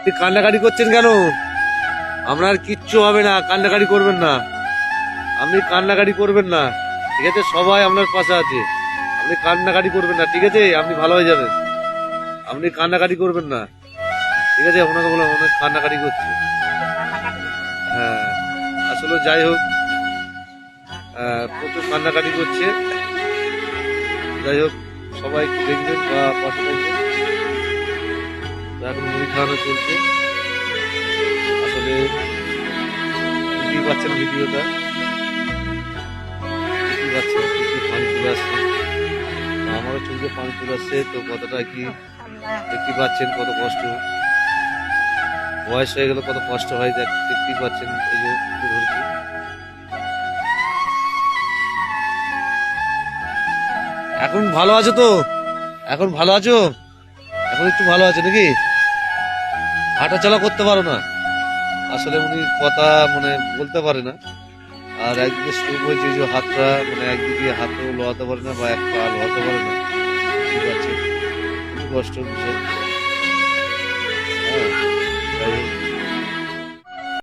আপনি কান্নাকাটি করছেন কেন? আপনার কিচ্ছু হবে না, কান্নাকাটি করবেন না। আপনি কান্নাকাটি করবেন না, ঠিক আছে? সবাই আপনার পাশে আছে। আপনি কান্নাকাটি করবেন না, ঠিক আছে? আপনি ভালো হয়ে যাবেন। আপনি কান্নাকাটি করবেন না, ঠিক আছে? ওনাকে বলে অনেক কান্নাকাটি করছে। হ্যাঁ, আসলে যাই হোক, প্রচুর কান্নাকাটি করছে। যাই হোক, সবাই একটু দেখবেন বা পাশে থাকবেন। তো এখন মুড়ি খাওয়ানো চলছে। আসলে বুঝতেই পাচ্ছেন ভিডিওটা, বুঝতেই পাচ্ছেন কি পানি চলে আসছে। তো আমারও চোখে পানি চলে আসছে, তো কতটা কি দেখতেই পাচ্ছেন, কত কষ্ট। বয়স হয়ে গেলে কত কষ্ট হয়, দেখতেই পাচ্ছেন। এই যে তুলে ধরেছি। এখন ভালো আছো তো? এখন ভালো আছো? এখন একটু ভালো আছে নাকি? হাঁটা চলা করতে পারো না? আসলে উনি কথা মানে বলতে পারে না। আর একদিকে স্ট্রোক হয়েছে, যে হাতটা মানে একদিকে হাতও লোয়াতে পারে না বা এক পা লোয়াতে পারে না। ঠিক আছে, খুবই কষ্টের বিষয়। হ্যাঁ,